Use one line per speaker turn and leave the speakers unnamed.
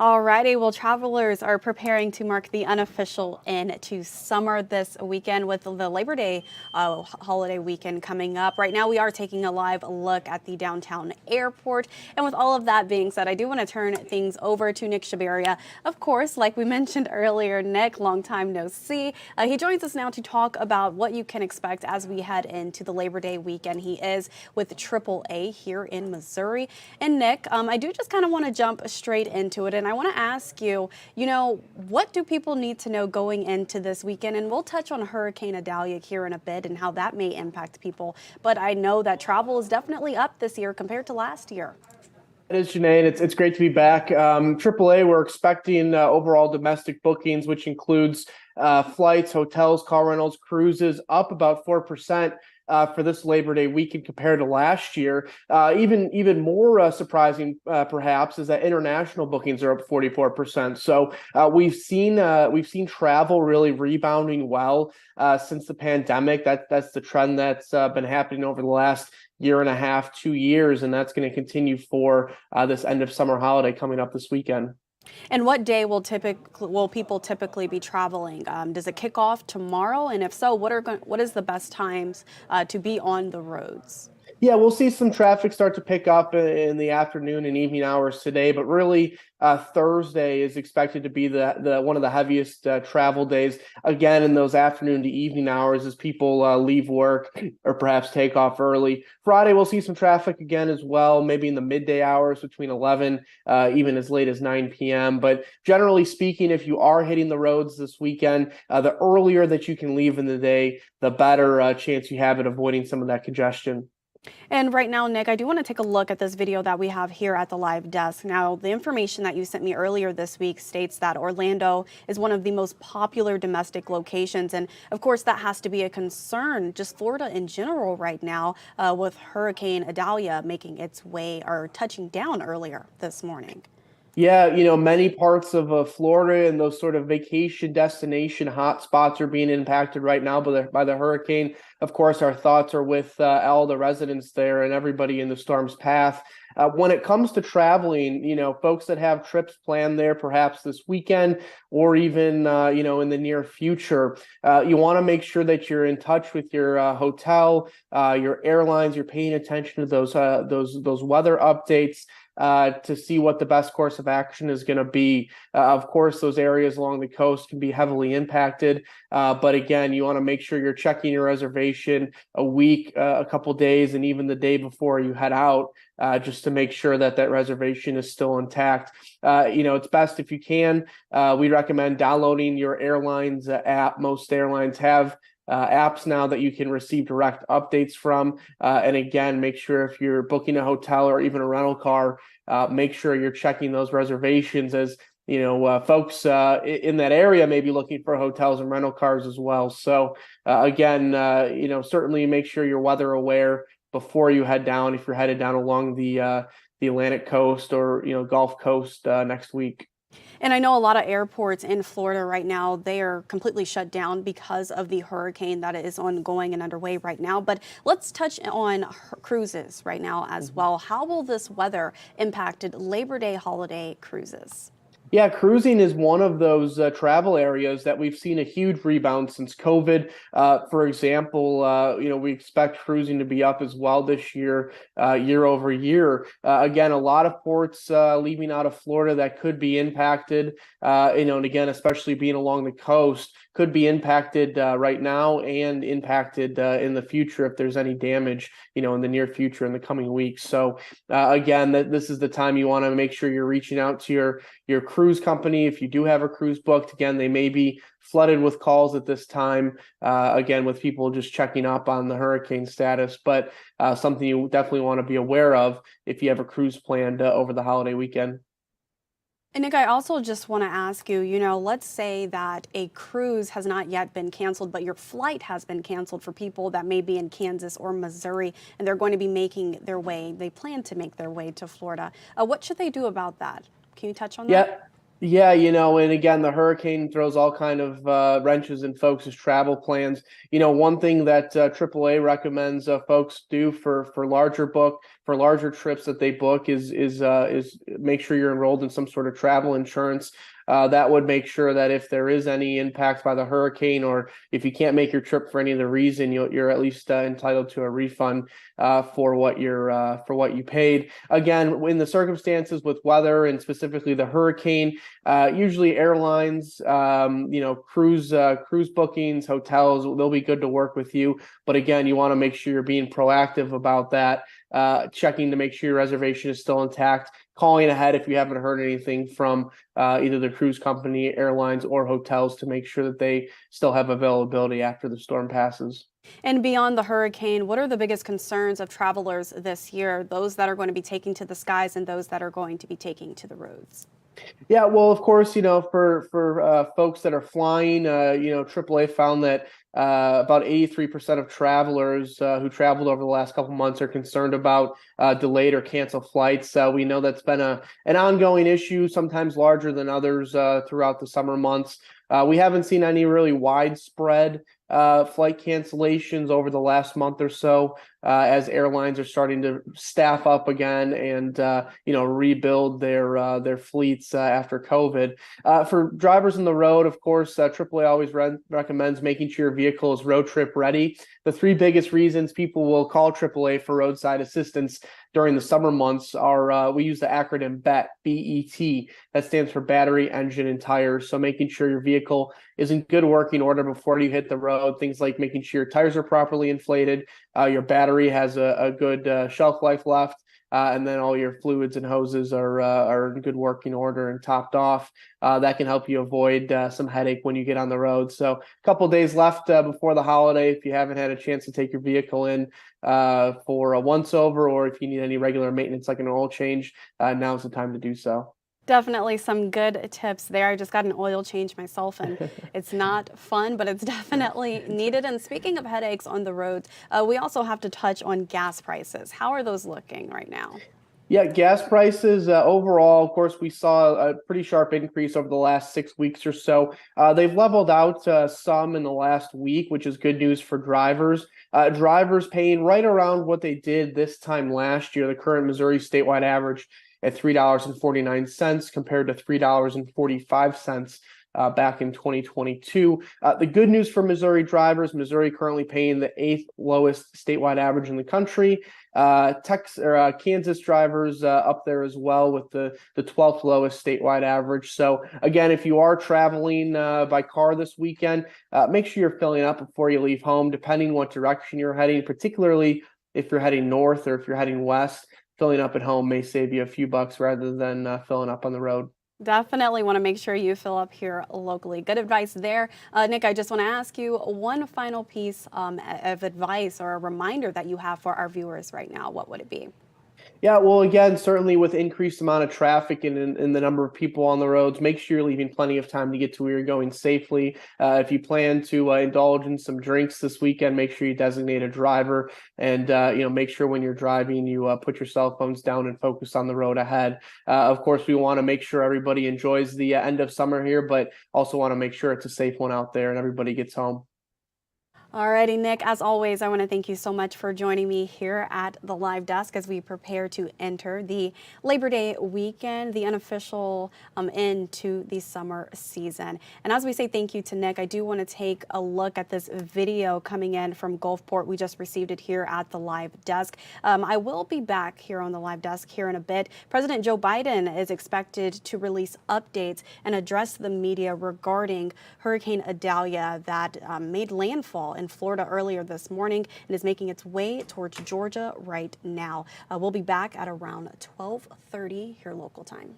Alrighty, well, travelers are preparing to mark the unofficial end to summer this weekend with the Labor Day holiday weekend coming up. Right now, we are taking a live look at the downtown airport. And with all of that being said, I do want to turn things over to Nick Shabaria. Of course, like we mentioned earlier, Nick, long time no see. He joins us now to talk about what you can expect as we head into the Labor Day weekend. He is with AAA here in Missouri. And Nick, I do just kind of want to jump straight into it. And I want to ask you, what do people need to know going into this weekend? And we'll touch on Hurricane Idalia here in a bit and how that may impact people. But I know that travel is definitely up this year compared to last year.
It is, Janae. It's great to be back. AAA, we're expecting overall domestic bookings, which includes flights, hotels, car rentals, cruises, up about 4%. For this Labor Day weekend compared to last year. Even more surprising, perhaps, is that international bookings are up 44%. So we've seen travel really rebounding well since the pandemic. That's the trend that's been happening over the last year and a half, 2 years, and that's going to continue for this end of summer holiday coming up this weekend.
And what day will people typically be traveling? Does it kick off tomorrow? And if so, what is the best times to be on the roads?
Yeah, we'll see some traffic start to pick up in the afternoon and evening hours today, but really Thursday is expected to be the one of the heaviest travel days. Again, in those afternoon to evening hours as people leave work or perhaps take off early. Friday, we'll see some traffic again as well, maybe in the midday hours between 11, even as late as 9 p.m. But generally speaking, if you are hitting the roads this weekend, the earlier that you can leave in the day, the better chance you have at avoiding some of that congestion.
And right now, Nick, I do want to take a look at this video that we have here at the live desk. Now, the information that you sent me earlier this week states that Orlando is one of the most popular domestic locations. And of course, that has to be a concern, just Florida in general right now, with Hurricane Idalia making its way or touching down earlier this morning.
Yeah, many parts of Florida and those sort of vacation destination hotspots are being impacted right now by the hurricane. Of course, our thoughts are with all the residents there and everybody in the storm's path. When it comes to traveling, folks that have trips planned there perhaps this weekend or even, in the near future, you want to make sure that you're in touch with your hotel, your airlines, you're paying attention to those weather updates. To see what the best course of action is going to be. Of course, those areas along the coast can be heavily impacted. But again, you want to make sure you're checking your reservation a week, a couple days, and even the day before you head out, just to make sure that reservation is still intact. It's best if you can. We recommend downloading your airline's app. Most airlines have apps now that you can receive direct updates from. And again, make sure if you're booking a hotel or even a rental car, make sure you're checking those reservations as folks in that area may be looking for hotels and rental cars as well. So again, certainly make sure you're weather aware before you head down if you're headed down along the Atlantic coast or Gulf Coast next week.
And I know a lot of airports in Florida right now, they are completely shut down because of the hurricane that is ongoing and underway right now. But let's touch on cruises right now as well. How will this weather impact Labor Day holiday cruises?
Yeah, cruising is one of those travel areas that we've seen a huge rebound since COVID. For example, we expect cruising to be up as well this year, year over year. Again, a lot of ports leaving out of Florida that could be impacted, and again, especially being along the coast, could be impacted right now and impacted in the future if there's any damage, in the near future in the coming weeks. So again, this is the time you want to make sure you're reaching out to your cruise company. If you do have a cruise booked, again, they may be flooded with calls at this time, again, with people just checking up on the hurricane status, but something you definitely want to be aware of if you have a cruise planned over the holiday weekend.
And Nick, I also just want to ask you, let's say that a cruise has not yet been canceled, but your flight has been canceled for people that may be in Kansas or Missouri, and they're going to be they plan to make their way to Florida. What should they do about that? Can you touch on that?
Yeah. Yeah, and again, the hurricane throws all kind of wrenches in folks' travel plans. One thing that AAA recommends folks do for larger trips that they book is make sure you're enrolled in some sort of travel insurance. That would make sure that if there is any impact by the hurricane, or if you can't make your trip for any other reason, you're at least entitled to a refund for what you paid. Again, in the circumstances with weather and specifically the hurricane. Usually airlines, cruise bookings, hotels, they'll be good to work with you. But again, you want to make sure you're being proactive about that, checking to make sure your reservation is still intact, calling ahead if you haven't heard anything from either the cruise company, airlines, or hotels to make sure that they still have availability after the storm passes.
And beyond the hurricane, what are the biggest concerns of travelers this year? Those that are going to be taking to the skies and those that are going to be taking to the roads?
Yeah, well, of course, for folks that are flying, AAA found that about 83% of travelers who traveled over the last couple months are concerned about delayed or canceled flights. We know that's been an ongoing issue, sometimes larger than others throughout the summer months. We haven't seen any really widespread flight cancellations over the last month or so, as airlines are starting to staff up again and rebuild their fleets after COVID. For drivers on the road, of course, AAA always recommends making sure your vehicle is road trip ready. The three biggest reasons people will call AAA for roadside assistance during the summer months are we use the acronym BET, BET. That stands for battery, engine, and tires. So making sure your vehicle is in good working order before you hit the road. Things like making sure your tires are properly inflated, your battery has a good shelf life left, and then all your fluids and hoses are in good working order and topped off. That can help you avoid some headache when you get on the road. So a couple days left before the holiday. If you haven't had a chance to take your vehicle in for a once over, or if you need any regular maintenance like an oil change, now's the time to do so.
Definitely some good tips there. I just got an oil change myself, and it's not fun, but it's definitely needed. And speaking of headaches on the roads, we also have to touch on gas prices. How are those looking right now?
Yeah, gas prices overall, of course, we saw a pretty sharp increase over the last 6 weeks or so. They've leveled out some in the last week, which is good news for drivers. Drivers paying right around what they did this time last year, the current Missouri statewide average at $3.49 compared to $3.45 back in 2022. The good news for Missouri drivers, Missouri currently paying the eighth lowest statewide average in the country. Kansas drivers up there as well with the 12th lowest statewide average. So again, if you are traveling by car this weekend, make sure you're filling up before you leave home, depending what direction you're heading, particularly if you're heading north or if you're heading west. Filling up at home may save you a few bucks rather than filling up on the road.
Definitely want to make sure you fill up here locally. Good advice there. Nick, I just want to ask you one final piece of advice or a reminder that you have for our viewers right now. What would it be?
Yeah, well, again, certainly with increased amount of traffic and the number of people on the roads, make sure you're leaving plenty of time to get to where you're going safely. If you plan to indulge in some drinks this weekend, make sure you designate a driver, and make sure when you're driving you put your cell phones down and focus on the road ahead. Of course, we want to make sure everybody enjoys the end of summer here, but also want to make sure it's a safe one out there and everybody gets home.
Alrighty, Nick, as always, I want to thank you so much for joining me here at the live desk as we prepare to enter the Labor Day weekend, the unofficial end to the summer season. And as we say thank you to Nick, I do want to take a look at this video coming in from Gulfport. We just received it here at the live desk. I will be back here on the live desk here in a bit. President Joe Biden is expected to release updates and address the media regarding Hurricane Idalia that made landfall in Florida earlier this morning and is making its way towards Georgia right now. We'll be back at around 12:30 here local time.